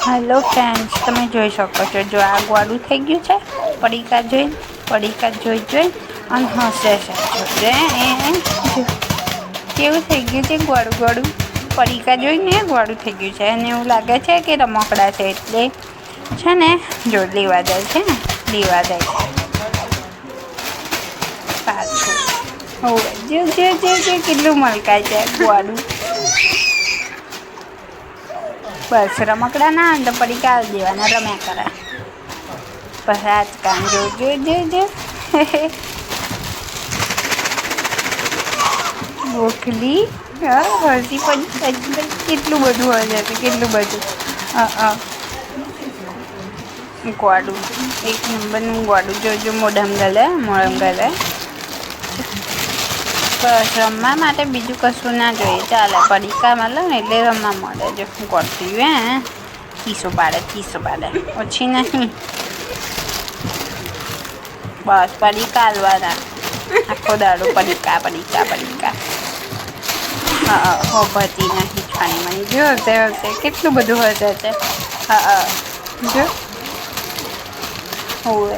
Hello friends, તમે જોઈ શકો છો. જો આ ગોળું થઈ ગયું છે. પડીકા જોઈ અને હસે છે. જો કેવું થઈ ગયું છે ગોળું. પડીકા જોઈને ગોળું થઈ ગયું છે. અને એવું લાગે છે કે રમકડા છે, એટલે છે ને જો લેવા જાય છે પાછું. હોવે જો કેટલું મલકાય છે ગોળું. બસ રમકડા ના તો પડીકા આલી દેવાના, રમ્યા કરે. બસ આ જ કામ. જો ગોખલી હસી પડી. કેટલું બધું હશે છે, કેટલું બધું. ગોળું એક નંબરનું ગોળું. જો મોઢામાં ગલે. બસ રમવા માટે બીજું કશું ના જોઈએ. ચાલે પડીકા મળે ને એટલે રમવા મળે. જો ગોળ્યું ચીસો પાડે ઓછી નહીં. બસ પડીકા આલવાના આખો દાડો. પડીકા. હા હોભતી નહીં છાણી મણી. જો હશે કેટલું બધું હશે છે. જો હોવે.